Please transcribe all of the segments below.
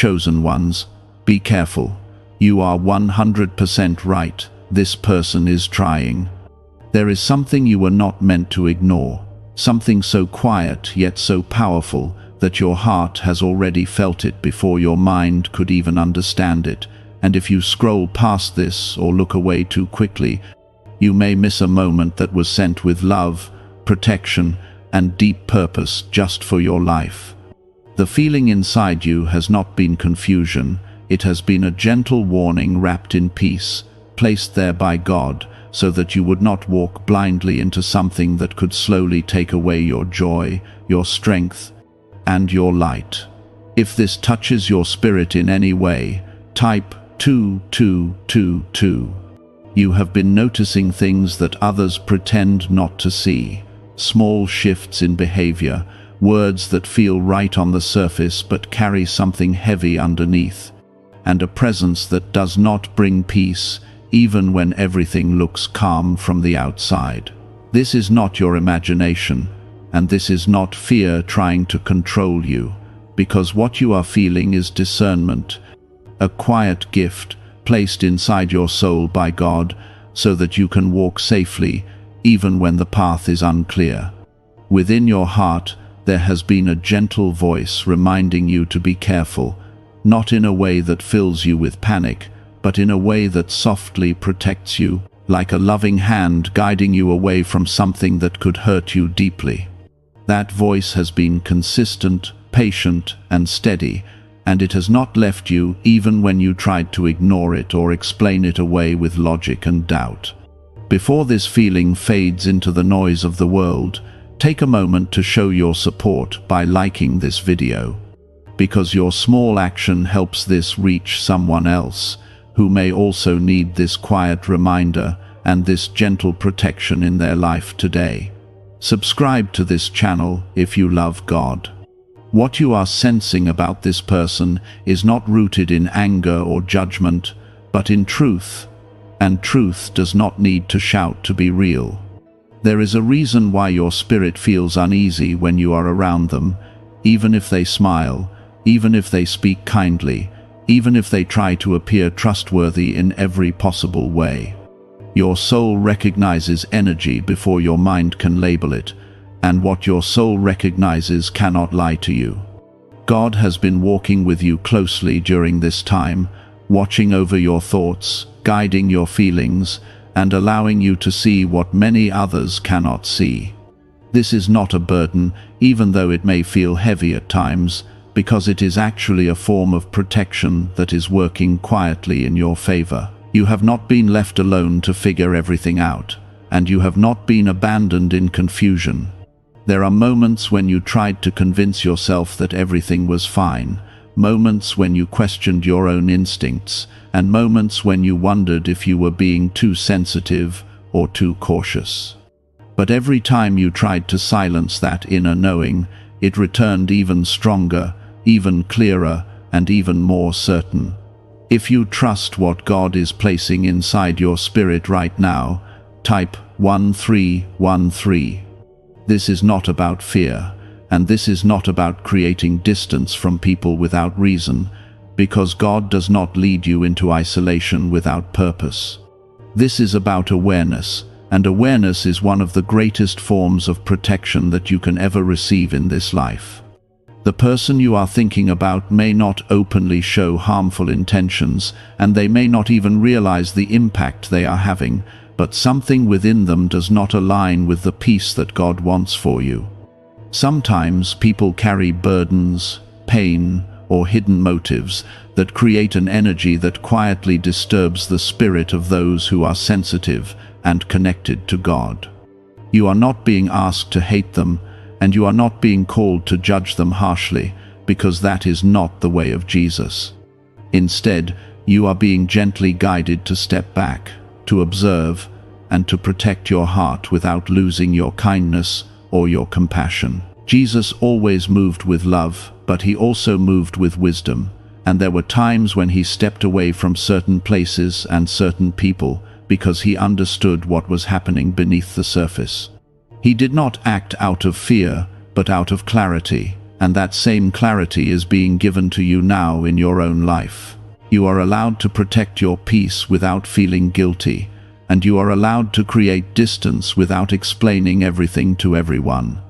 chosen ones, be careful. You are 100% right. This person is trying. There is something you were not meant to ignore, something so quiet yet so powerful that your heart has already felt it before your mind could even understand it. And if you scroll past this or look away too quickly, you may miss a moment that was sent with love, protection, and deep purpose just for your life. The feeling inside you has not been confusion, it has been a gentle warning wrapped in peace, placed there by God, so that you would not walk blindly into something that could slowly take away your joy, your strength, and your light. If this touches your spirit in any way, type 2222. You have been noticing things that others pretend not to see. Small shifts in behavior, words that feel right on the surface but carry something heavy underneath, and a presence that does not bring peace even when everything looks calm from the outside. This is not your imagination, and this is not fear trying to control you, because what you are feeling is discernment, a quiet gift placed inside your soul by God so that you can walk safely even when the path is unclear. Within your heart, there has been a gentle voice reminding you to be careful, not in a way that fills you with panic, but in a way that softly protects you, like a loving hand guiding you away from something that could hurt you deeply. That voice has been consistent, patient, and steady, and it has not left you even when you tried to ignore it or explain it away with logic and doubt. Before this feeling fades into the noise of the world, take a moment to show your support by liking this video, because your small action helps this reach someone else who may also need this quiet reminder and this gentle protection in their life today. Subscribe to this channel if you love God. What you are sensing about this person is not rooted in anger or judgment, but in truth, and truth does not need to shout to be real. There is a reason why your spirit feels uneasy when you are around them, even if they smile, even if they speak kindly, even if they try to appear trustworthy in every possible way. Your soul recognizes energy before your mind can label it, and what your soul recognizes cannot lie to you. God has been walking with you closely during this time, watching over your thoughts, guiding your feelings, and allowing you to see what many others cannot see. This is not a burden, even though it may feel heavy at times, because it is actually a form of protection that is working quietly in your favor. You have not been left alone to figure everything out, and you have not been abandoned in confusion. There are moments when you tried to convince yourself that everything was fine, moments when you questioned your own instincts, and moments when you wondered if you were being too sensitive or too cautious. But every time you tried to silence that inner knowing, it returned even stronger, even clearer, and even more certain. If you trust what God is placing inside your spirit right now, type 1313. This is not about fear, and this is not about creating distance from people without reason, because God does not lead you into isolation without purpose. This is about awareness, and awareness is one of the greatest forms of protection that you can ever receive in this life. The person you are thinking about may not openly show harmful intentions, and they may not even realize the impact they are having, but something within them does not align with the peace that God wants for you. Sometimes people carry burdens, pain, or hidden motives that create an energy that quietly disturbs the spirit of those who are sensitive and connected to God. You are not being asked to hate them, and you are not being called to judge them harshly, because that is not the way of Jesus. Instead, you are being gently guided to step back, to observe, and to protect your heart without losing your kindness or your compassion. Jesus always moved with love, but he also moved with wisdom, and there were times when he stepped away from certain places and certain people because he understood what was happening beneath the surface. He did not act out of fear, but out of clarity, and that same clarity is being given to you now in your own life. You are allowed to protect your peace without feeling guilty, and you are allowed to create distance without explaining everything to everyone.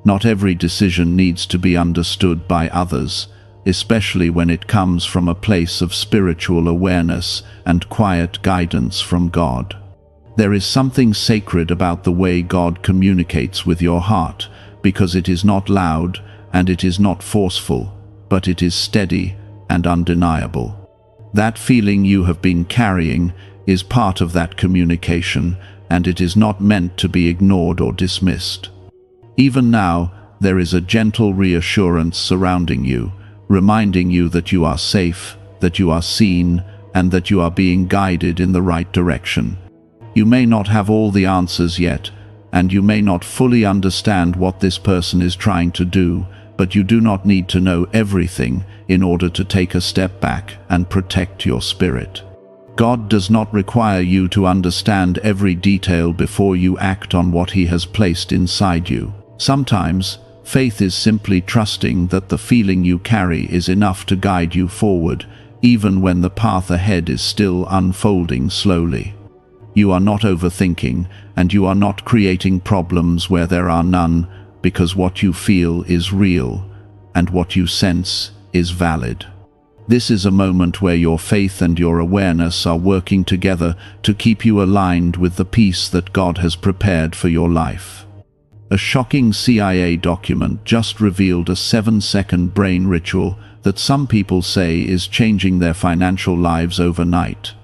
Not every decision needs to be understood by others, especially when it comes from a place of spiritual awareness and quiet guidance from God. There is something sacred about the way God communicates with your heart, because it is not loud and it is not forceful, but it is steady and undeniable. That feeling you have been carrying is part of that communication, and it is not meant to be ignored or dismissed. Even now, there is a gentle reassurance surrounding you, reminding you that you are safe, that you are seen, and that you are being guided in the right direction. You may not have all the answers yet, and you may not fully understand what this person is trying to do, but you do not need to know everything in order to take a step back and protect your spirit. God does not require you to understand every detail before you act on what He has placed inside you. Sometimes, faith is simply trusting that the feeling you carry is enough to guide you forward, even when the path ahead is still unfolding slowly. You are not overthinking, and you are not creating problems where there are none, because what you feel is real, and what you sense is valid. This is a moment where your faith and your awareness are working together to keep you aligned with the peace that God has prepared for your life. A shocking CIA document just revealed a 7-second brain ritual that some people say is changing their financial lives overnight.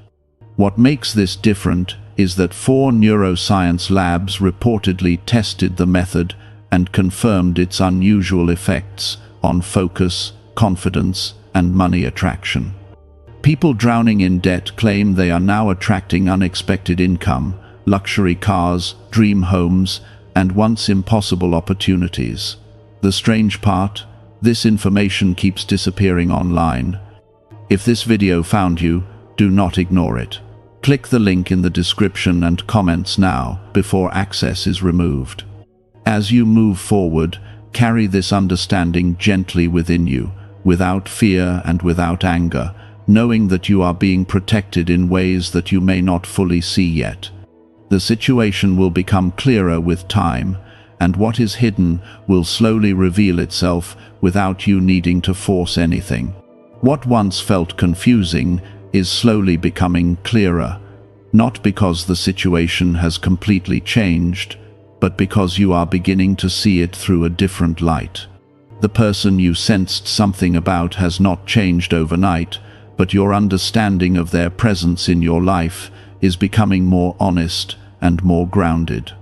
What makes this different is that 4 neuroscience labs reportedly tested the method and confirmed its unusual effects on focus, confidence, and money attraction. People drowning in debt claim they are now attracting unexpected income, luxury cars, dream homes, and once impossible opportunities. The strange part, this information keeps disappearing online. If this video found you, do not ignore it. Click the link in the description and comments now before access is removed. As you move forward, carry this understanding gently within you, without fear and without anger, knowing that you are being protected in ways that you may not fully see yet. The situation will become clearer with time, and what is hidden will slowly reveal itself without you needing to force anything. What once felt confusing is slowly becoming clearer, not because the situation has completely changed, but because you are beginning to see it through a different light. The person you sensed something about has not changed overnight, but your understanding of their presence in your life is becoming more honest and more grounded.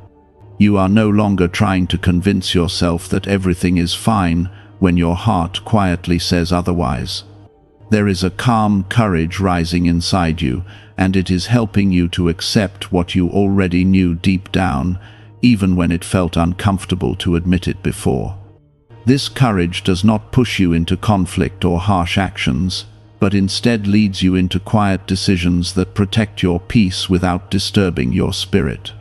You are no longer trying to convince yourself that everything is fine when your heart quietly says otherwise. There is a calm courage rising inside you, and it is helping you to accept what you already knew deep down, even when it felt uncomfortable to admit it before. This courage does not push you into conflict or harsh actions, but instead leads you into quiet decisions that protect your peace without disturbing your spirit.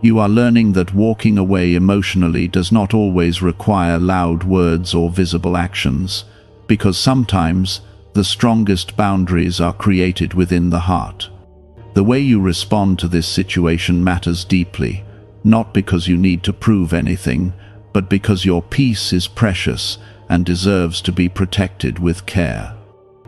You are learning that walking away emotionally does not always require loud words or visible actions, because sometimes the strongest boundaries are created within the heart. The way you respond to this situation matters deeply, not because you need to prove anything, but because your peace is precious and deserves to be protected with care.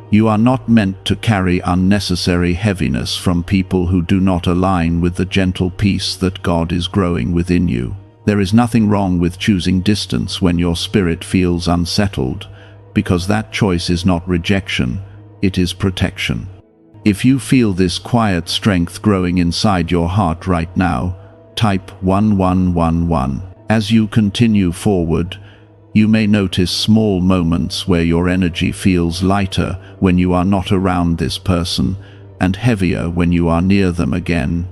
You are not meant to carry unnecessary heaviness from people who do not align with the gentle peace that God is growing within you. There is nothing wrong with choosing distance when your spirit feels unsettled, because that choice is not rejection, it is protection. If you feel this quiet strength growing inside your heart right now, type 1111. As you continue forward, you may notice small moments where your energy feels lighter when you are not around this person, and heavier when you are near them again.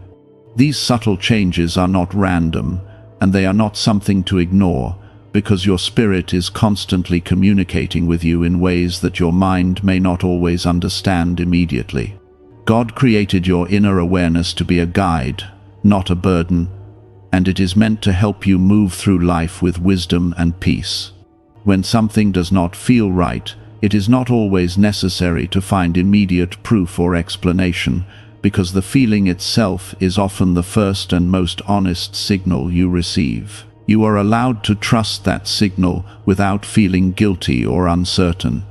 These subtle changes are not random, and they are not something to ignore, because your spirit is constantly communicating with you in ways that your mind may not always understand immediately. God created your inner awareness to be a guide, not a burden, and it is meant to help you move through life with wisdom and peace. When something does not feel right, it is not always necessary to find immediate proof or explanation, because the feeling itself is often the first and most honest signal you receive. You are allowed to trust that signal without feeling guilty or uncertain.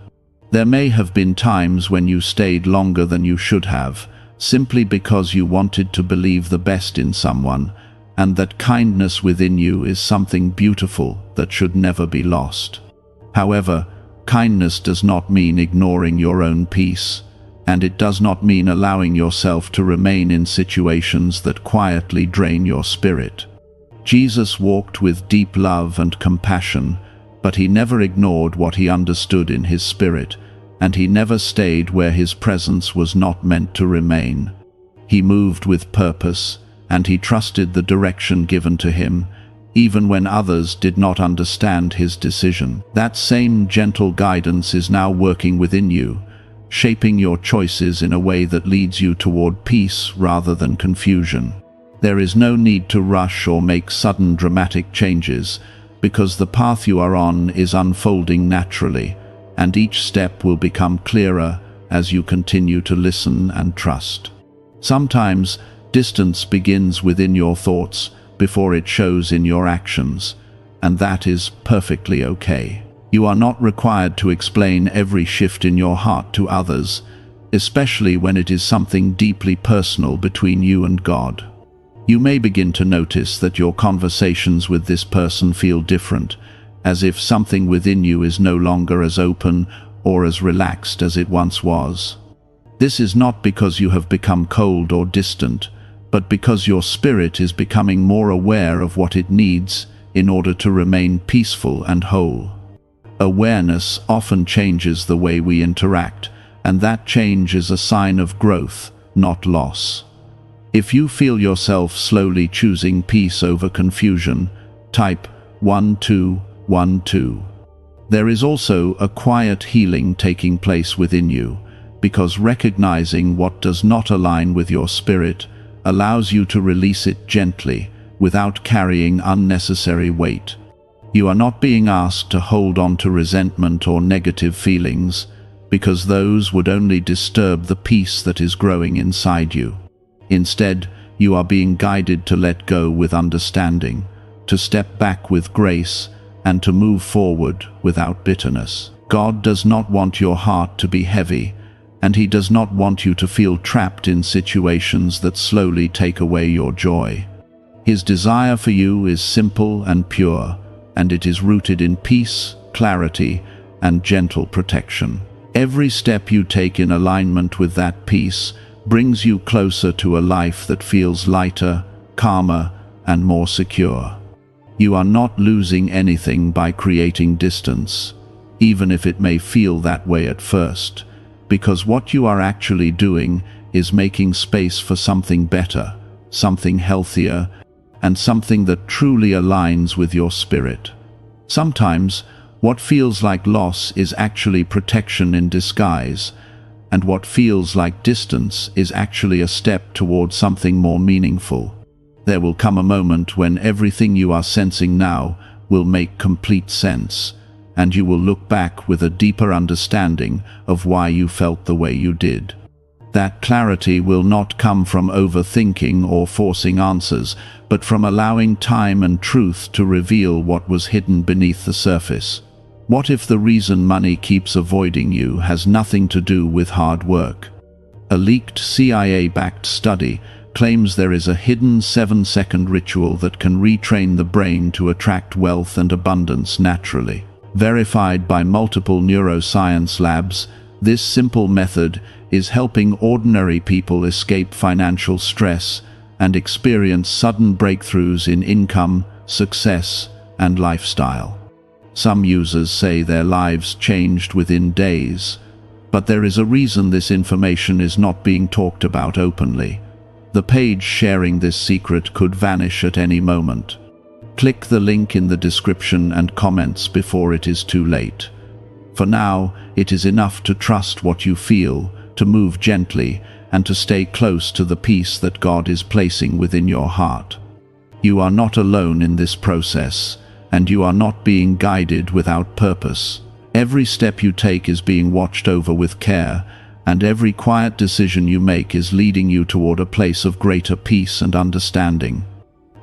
There may have been times when you stayed longer than you should have, simply because you wanted to believe the best in someone, and that kindness within you is something beautiful that should never be lost. However, kindness does not mean ignoring your own peace, and it does not mean allowing yourself to remain in situations that quietly drain your spirit. Jesus walked with deep love and compassion, but he never ignored what he understood in his spirit, and he never stayed where his presence was not meant to remain. He moved with purpose, and he trusted the direction given to him, even when others did not understand his decision. That same gentle guidance is now working within you, shaping your choices in a way that leads you toward peace rather than confusion. There is no need to rush or make sudden dramatic changes, because the path you are on is unfolding naturally, and each step will become clearer as you continue to listen and trust. Sometimes, distance begins within your thoughts before it shows in your actions, and that is perfectly okay. You are not required to explain every shift in your heart to others, especially when it is something deeply personal between you and God. You may begin to notice that your conversations with this person feel different, as if something within you is no longer as open or as relaxed as it once was. This is not because you have become cold or distant, but because your spirit is becoming more aware of what it needs in order to remain peaceful and whole. Awareness often changes the way we interact, and that change is a sign of growth, not loss. If you feel yourself slowly choosing peace over confusion, type 1212. There is also a quiet healing taking place within you, because recognizing what does not align with your spirit allows you to release it gently, without carrying unnecessary weight. You are not being asked to hold on to resentment or negative feelings, because those would only disturb the peace that is growing inside you. Instead, you are being guided to let go with understanding, to step back with grace, and to move forward without bitterness. God does not want your heart to be heavy, and He does not want you to feel trapped in situations that slowly take away your joy. His desire for you is simple and pure, and it is rooted in peace, clarity, and gentle protection. Every step you take in alignment with that peace brings you closer to a life that feels lighter, calmer, and more secure. You are not losing anything by creating distance, even if it may feel that way at first, because what you are actually doing is making space for something better, something healthier, and something that truly aligns with your spirit. Sometimes, what feels like loss is actually protection in disguise, and what feels like distance is actually a step toward something more meaningful. There will come a moment when everything you are sensing now will make complete sense, and you will look back with a deeper understanding of why you felt the way you did. That clarity will not come from overthinking or forcing answers, but from allowing time and truth to reveal what was hidden beneath the surface. What if the reason money keeps avoiding you has nothing to do with hard work? A leaked CIA-backed study claims there is a hidden 7-second ritual that can retrain the brain to attract wealth and abundance naturally. Verified by multiple neuroscience labs, this simple method is helping ordinary people escape financial stress and experience sudden breakthroughs in income, success, and lifestyle. Some users say their lives changed within days, but there is a reason this information is not being talked about openly. The page sharing this secret could vanish at any moment. Click the link in the description and comments before it is too late. For now, it is enough to trust what you feel, to move gently, and to stay close to the peace that God is placing within your heart. You are not alone in this process, and you are not being guided without purpose. Every step you take is being watched over with care, and every quiet decision you make is leading you toward a place of greater peace and understanding.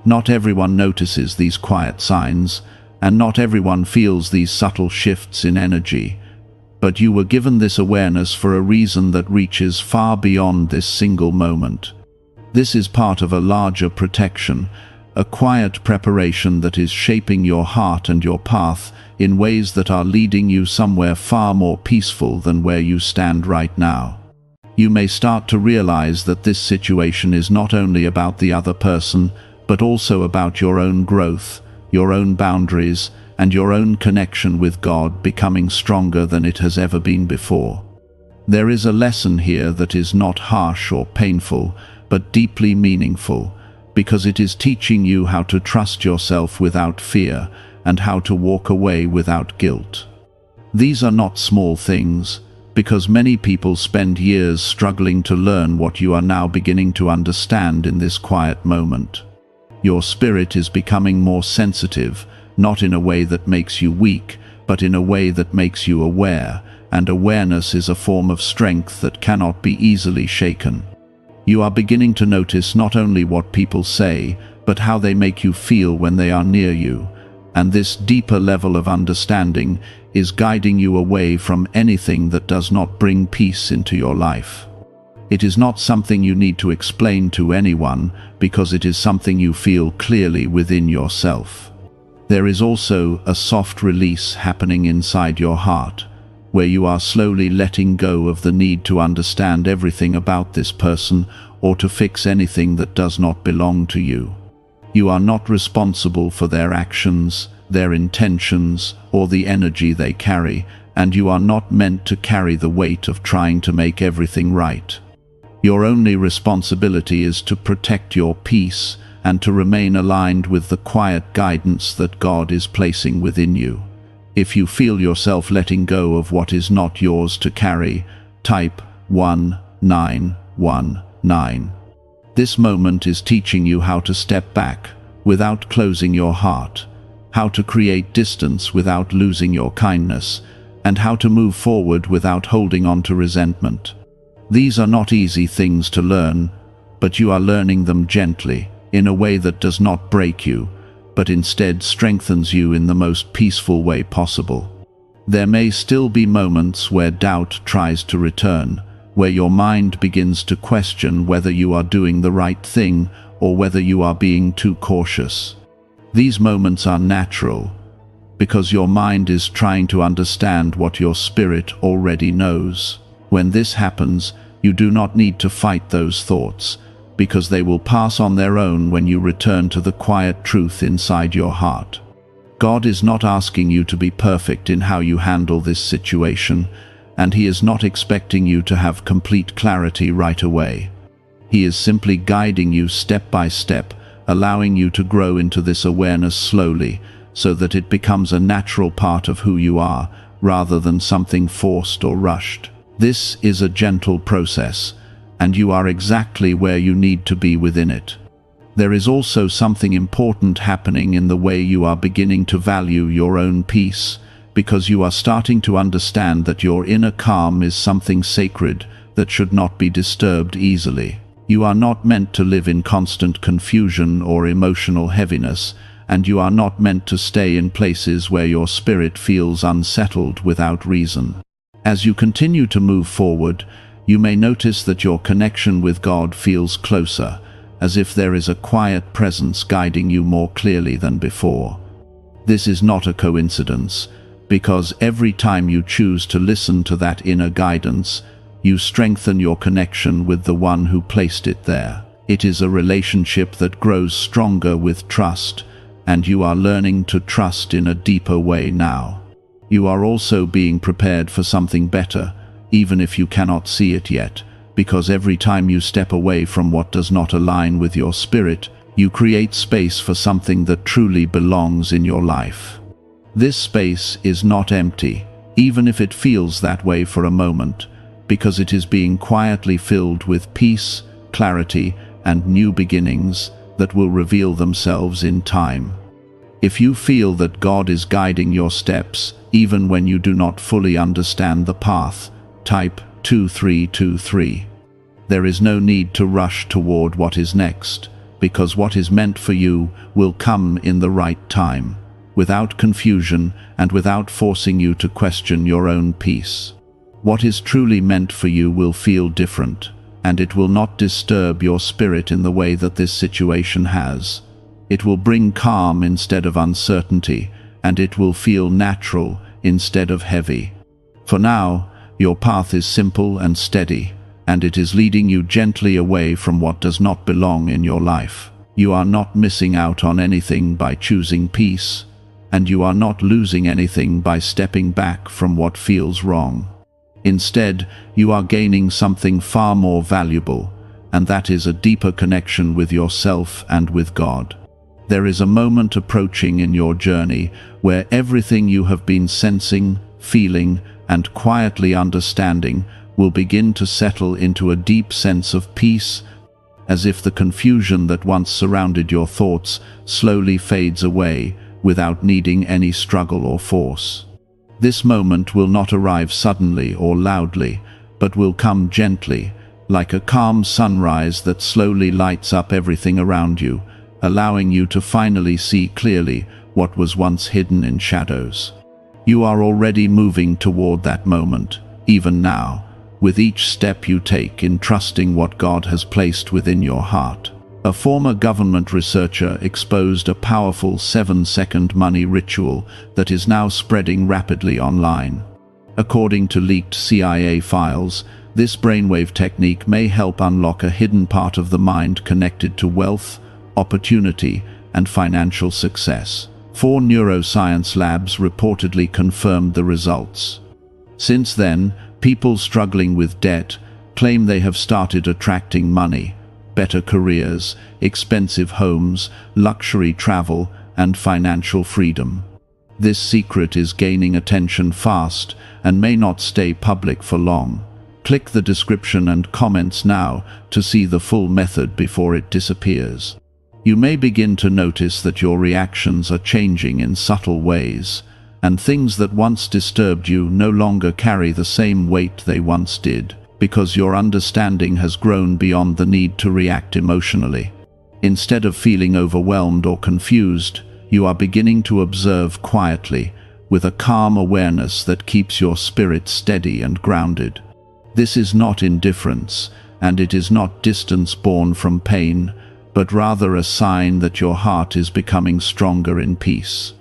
Not everyone notices these quiet signs, and not everyone feels these subtle shifts in energy, but you were given this awareness for a reason that reaches far beyond this single moment. This is part of a larger protection, a quiet preparation that is shaping your heart and your path in ways that are leading you somewhere far more peaceful than where you stand right now. You may start to realize that this situation is not only about the other person, but also about your own growth, your own boundaries, and your own connection with God becoming stronger than it has ever been before. There is a lesson here that is not harsh or painful, but deeply meaningful, because it is teaching you how to trust yourself without fear and how to walk away without guilt. These are not small things, because many people spend years struggling to learn what you are now beginning to understand in this quiet moment. Your spirit is becoming more sensitive, not in a way that makes you weak, but in a way that makes you aware, and awareness is a form of strength that cannot be easily shaken. You are beginning to notice not only what people say, but how they make you feel when they are near you, and this deeper level of understanding is guiding you away from anything that does not bring peace into your life. It is not something you need to explain to anyone, because it is something you feel clearly within yourself. There is also a soft release happening inside your heart, where you are slowly letting go of the need to understand everything about this person or to fix anything that does not belong to you. You are not responsible for their actions, their intentions, or the energy they carry, and you are not meant to carry the weight of trying to make everything right. Your only responsibility is to protect your peace and to remain aligned with the quiet guidance that God is placing within you. If you feel yourself letting go of what is not yours to carry, type 1919. This moment is teaching you how to step back without closing your heart, how to create distance without losing your kindness, and how to move forward without holding on to resentment. These are not easy things to learn, but you are learning them gently, in a way that does not break you, but instead strengthens you in the most peaceful way possible. There may still be moments where doubt tries to return, where your mind begins to question whether you are doing the right thing or whether you are being too cautious. These moments are natural, because your mind is trying to understand what your spirit already knows. When this happens, you do not need to fight those thoughts, because they will pass on their own when you return to the quiet truth inside your heart. God is not asking you to be perfect in how you handle this situation, and He is not expecting you to have complete clarity right away. He is simply guiding you step by step, allowing you to grow into this awareness slowly, so that it becomes a natural part of who you are, rather than something forced or rushed. This is a gentle process, and you are exactly where you need to be within it. There is also something important happening in the way you are beginning to value your own peace, because you are starting to understand that your inner calm is something sacred that should not be disturbed easily. You are not meant to live in constant confusion or emotional heaviness, and you are not meant to stay in places where your spirit feels unsettled without reason. As you continue to move forward, you may notice that your connection with God feels closer, as if there is a quiet presence guiding you more clearly than before. This is not a coincidence, because every time you choose to listen to that inner guidance, you strengthen your connection with the one who placed it there. It is a relationship that grows stronger with trust, and you are learning to trust in a deeper way now. You are also being prepared for something better, even if you cannot see it yet, because every time you step away from what does not align with your spirit, you create space for something that truly belongs in your life. This space is not empty, even if it feels that way for a moment, because it is being quietly filled with peace, clarity, and new beginnings that will reveal themselves in time. If you feel that God is guiding your steps, even when you do not fully understand the path, type 2323. There is no need to rush toward what is next, because what is meant for you will come in the right time, without confusion and without forcing you to question your own peace. What is truly meant for you will feel different, and it will not disturb your spirit in the way that this situation has. It will bring calm instead of uncertainty, and it will feel natural instead of heavy. For now, your path is simple and steady, and it is leading you gently away from what does not belong in your life. You are not missing out on anything by choosing peace, and you are not losing anything by stepping back from what feels wrong. Instead, you are gaining something far more valuable, and that is a deeper connection with yourself and with God. There is a moment approaching in your journey where everything you have been sensing, feeling, and quietly understanding will begin to settle into a deep sense of peace, as if the confusion that once surrounded your thoughts slowly fades away without needing any struggle or force. This moment will not arrive suddenly or loudly, but will come gently, like a calm sunrise that slowly lights up everything around you, allowing you to finally see clearly what was once hidden in shadows. You are already moving toward that moment, even now, with each step you take in trusting what God has placed within your heart. A former government researcher exposed a powerful 7-second money ritual that is now spreading rapidly online. According to leaked CIA files, this brainwave technique may help unlock a hidden part of the mind connected to wealth, opportunity, and financial success. 4 neuroscience labs reportedly confirmed the results. Since then, people struggling with debt claim they have started attracting money, better careers, expensive homes, luxury travel, and financial freedom. This secret is gaining attention fast and may not stay public for long. Click the description and comments now to see the full method before it disappears. You may begin to notice that your reactions are changing in subtle ways, and things that once disturbed you no longer carry the same weight they once did, because your understanding has grown beyond the need to react emotionally. Instead of feeling overwhelmed or confused, you are beginning to observe quietly, with a calm awareness that keeps your spirit steady and grounded. This is not indifference, and it is not distance born from pain, but rather a sign that your heart is becoming stronger in peace.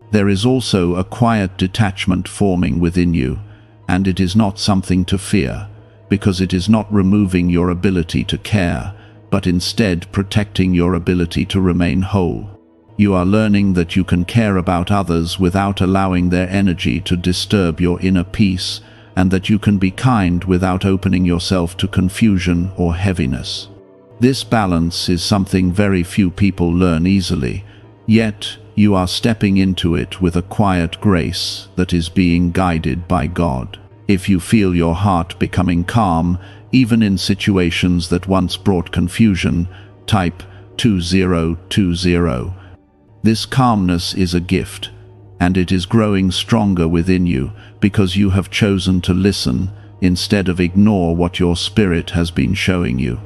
There is also a quiet detachment forming within you, and it is not something to fear, because it is not removing your ability to care, but instead protecting your ability to remain whole. You are learning that you can care about others without allowing their energy to disturb your inner peace, and that you can be kind without opening yourself to confusion or heaviness. This balance is something very few people learn easily, yet you are stepping into it with a quiet grace that is being guided by God. If you feel your heart becoming calm, even in situations that once brought confusion, type 2020. This calmness is a gift, and it is growing stronger within you because you have chosen to listen instead of ignore what your spirit has been showing you.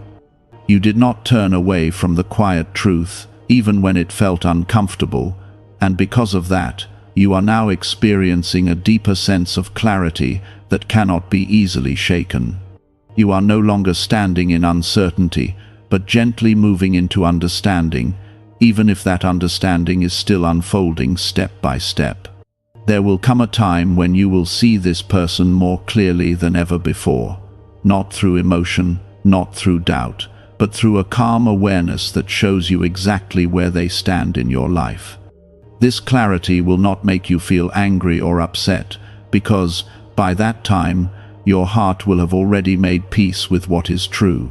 You did not turn away from the quiet truth, even when it felt uncomfortable, and because of that, you are now experiencing a deeper sense of clarity that cannot be easily shaken. You are no longer standing in uncertainty, but gently moving into understanding, even if that understanding is still unfolding step by step. There will come a time when you will see this person more clearly than ever before, not through emotion, not through doubt, but through a calm awareness that shows you exactly where they stand in your life. This clarity will not make you feel angry or upset, because, by that time, your heart will have already made peace with what is true.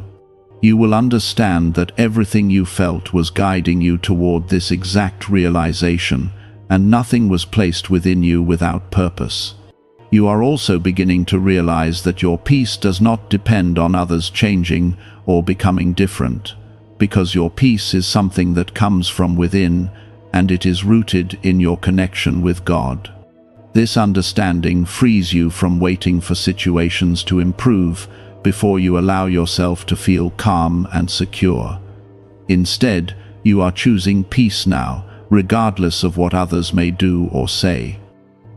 You will understand that everything you felt was guiding you toward this exact realization, and nothing was placed within you without purpose. You are also beginning to realize that your peace does not depend on others changing or becoming different, because your peace is something that comes from within, and it is rooted in your connection with God. This understanding frees you from waiting for situations to improve before you allow yourself to feel calm and secure. Instead, you are choosing peace now, regardless of what others may do or say.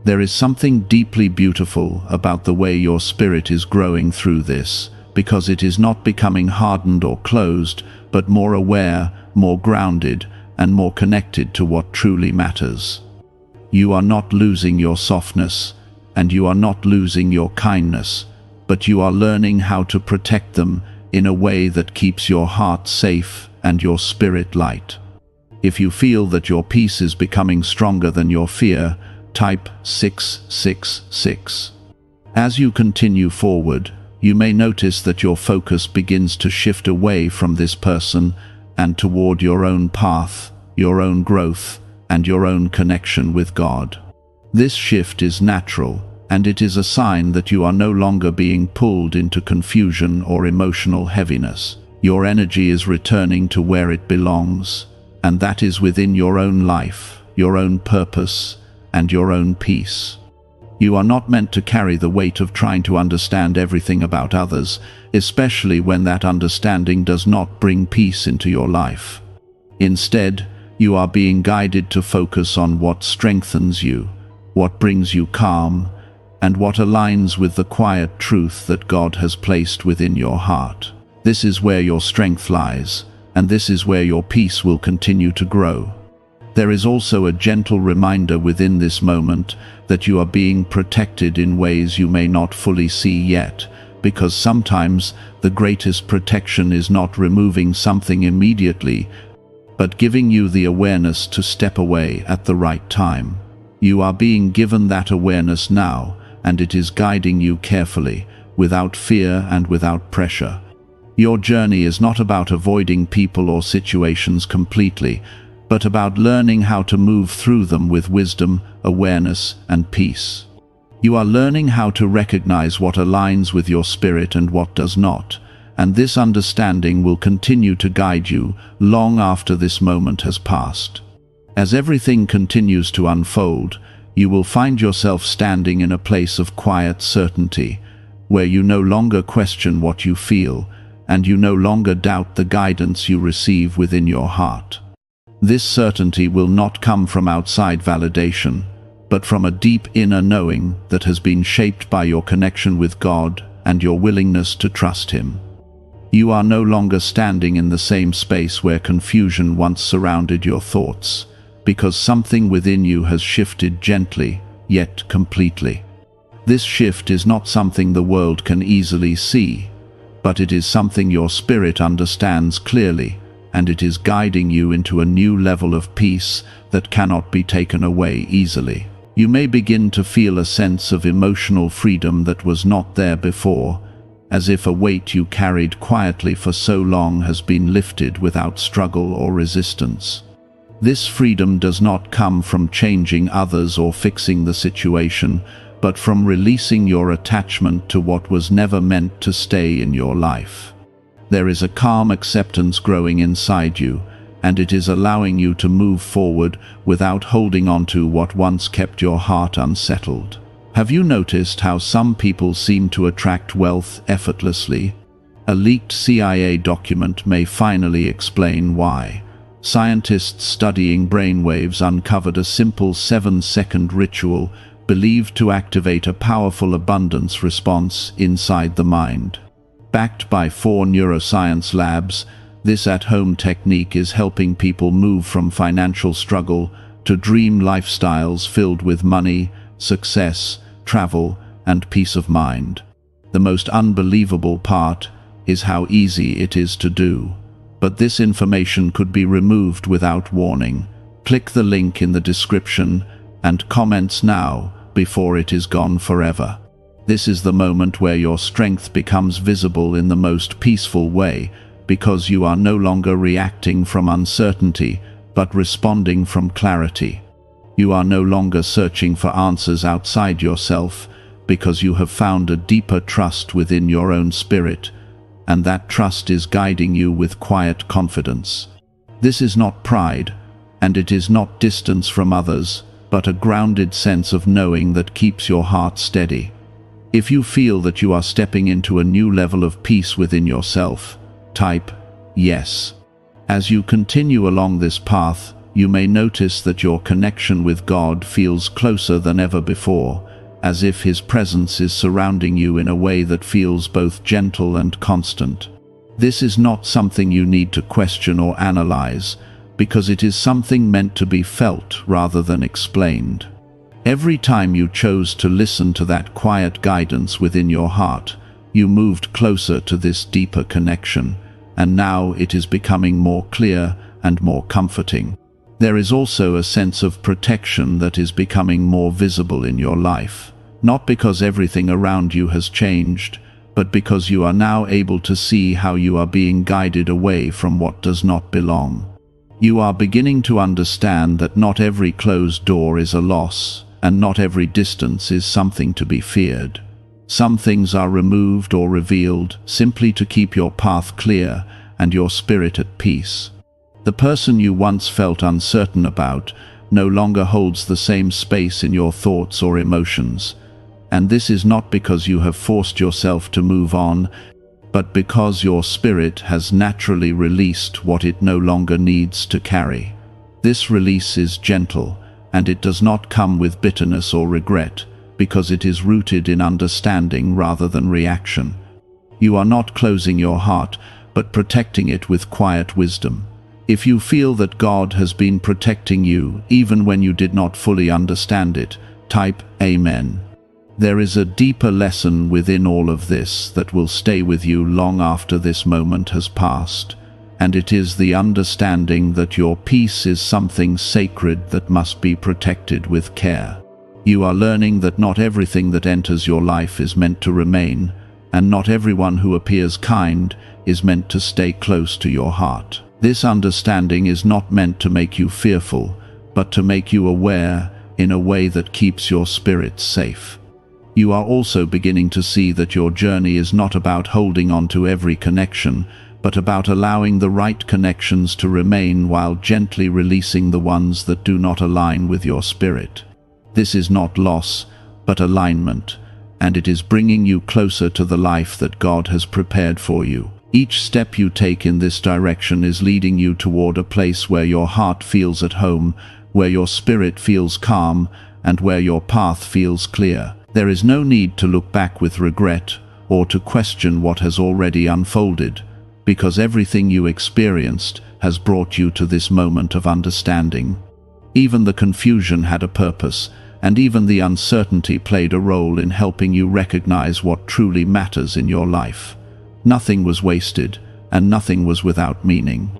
There is something deeply beautiful about the way your spirit is growing through this, because it is not becoming hardened or closed, but more aware, more grounded, and more connected to what truly matters. You are not losing your softness, and you are not losing your kindness, but you are learning how to protect them in a way that keeps your heart safe and your spirit light. If you feel that your peace is becoming stronger than your fear, type 666. As you continue forward, you may notice that your focus begins to shift away from this person and toward your own path, your own growth, and your own connection with God. This shift is natural, and it is a sign that you are no longer being pulled into confusion or emotional heaviness. Your energy is returning to where it belongs, and that is within your own life, your own purpose, and your own peace. You are not meant to carry the weight of trying to understand everything about others, especially when that understanding does not bring peace into your life. Instead, you are being guided to focus on what strengthens you, what brings you calm, and what aligns with the quiet truth that God has placed within your heart. This is where your strength lies, and this is where your peace will continue to grow. There is also a gentle reminder within this moment that you are being protected in ways you may not fully see yet, because sometimes the greatest protection is not removing something immediately, but giving you the awareness to step away at the right time. You are being given that awareness now, and it is guiding you carefully, without fear and without pressure. Your journey is not about avoiding people or situations completely, but about learning how to move through them with wisdom, awareness, and peace. You are learning how to recognize what aligns with your spirit and what does not, and this understanding will continue to guide you long after this moment has passed. As everything continues to unfold, you will find yourself standing in a place of quiet certainty, where you no longer question what you feel, and you no longer doubt the guidance you receive within your heart. This certainty will not come from outside validation, but from a deep inner knowing that has been shaped by your connection with God and your willingness to trust Him. You are no longer standing in the same space where confusion once surrounded your thoughts, because something within you has shifted gently, yet completely. This shift is not something the world can easily see, but it is something your spirit understands clearly, and it is guiding you into a new level of peace that cannot be taken away easily. You may begin to feel a sense of emotional freedom that was not there before, as if a weight you carried quietly for so long has been lifted without struggle or resistance. This freedom does not come from changing others or fixing the situation, but from releasing your attachment to what was never meant to stay in your life. There is a calm acceptance growing inside you, and it is allowing you to move forward without holding on to what once kept your heart unsettled. Have you noticed how some people seem to attract wealth effortlessly? A leaked CIA document may finally explain why. Scientists studying brainwaves uncovered a simple 7-second ritual believed to activate a powerful abundance response inside the mind. Backed by 4 neuroscience labs, this at-home technique is helping people move from financial struggle to dream lifestyles filled with money, success, travel, and peace of mind. The most unbelievable part is how easy it is to do. But this information could be removed without warning. Click the link in the description and comments now before it is gone forever. This is the moment where your strength becomes visible in the most peaceful way, because you are no longer reacting from uncertainty, but responding from clarity. You are no longer searching for answers outside yourself, because you have found a deeper trust within your own spirit, and that trust is guiding you with quiet confidence. This is not pride, and it is not distance from others, but a grounded sense of knowing that keeps your heart steady. If you feel that you are stepping into a new level of peace within yourself, type yes. As you continue along this path, you may notice that your connection with God feels closer than ever before, as if His presence is surrounding you in a way that feels both gentle and constant. This is not something you need to question or analyze, because it is something meant to be felt rather than explained. Every time you chose to listen to that quiet guidance within your heart, you moved closer to this deeper connection, and now it is becoming more clear and more comforting. There is also a sense of protection that is becoming more visible in your life, not because everything around you has changed, but because you are now able to see how you are being guided away from what does not belong. You are beginning to understand that not every closed door is a loss, and not every distance is something to be feared. Some things are removed or revealed simply to keep your path clear and your spirit at peace. The person you once felt uncertain about no longer holds the same space in your thoughts or emotions, and this is not because you have forced yourself to move on, but because your spirit has naturally released what it no longer needs to carry. This release is gentle, and it does not come with bitterness or regret, because it is rooted in understanding rather than reaction. You are not closing your heart, but protecting it with quiet wisdom. If you feel that God has been protecting you even when you did not fully understand it, type Amen. There is a deeper lesson within all of this that will stay with you long after this moment has passed, and it is the understanding that your peace is something sacred that must be protected with care. You are learning that not everything that enters your life is meant to remain, and not everyone who appears kind is meant to stay close to your heart. This understanding is not meant to make you fearful, but to make you aware in a way that keeps your spirit safe. You are also beginning to see that your journey is not about holding on to every connection, but about allowing the right connections to remain while gently releasing the ones that do not align with your spirit. This is not loss, but alignment, and it is bringing you closer to the life that God has prepared for you. Each step you take in this direction is leading you toward a place where your heart feels at home, where your spirit feels calm, and where your path feels clear. There is no need to look back with regret or to question what has already unfolded, because everything you experienced has brought you to this moment of understanding. Even the confusion had a purpose, and even the uncertainty played a role in helping you recognize what truly matters in your life. Nothing was wasted, and nothing was without meaning.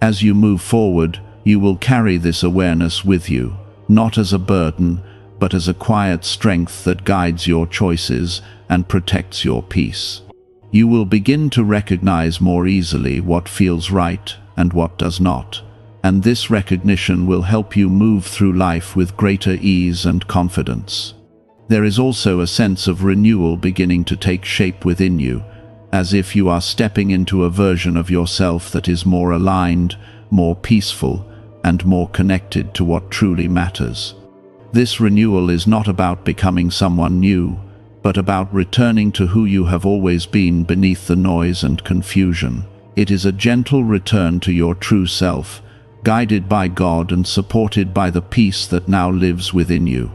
As you move forward, you will carry this awareness with you, not as a burden, but as a quiet strength that guides your choices and protects your peace. You will begin to recognize more easily what feels right and what does not, and this recognition will help you move through life with greater ease and confidence. There is also a sense of renewal beginning to take shape within you, as if you are stepping into a version of yourself that is more aligned, more peaceful, and more connected to what truly matters. This renewal is not about becoming someone new, but about returning to who you have always been beneath the noise and confusion. It is a gentle return to your true self, guided by God and supported by the peace that now lives within you.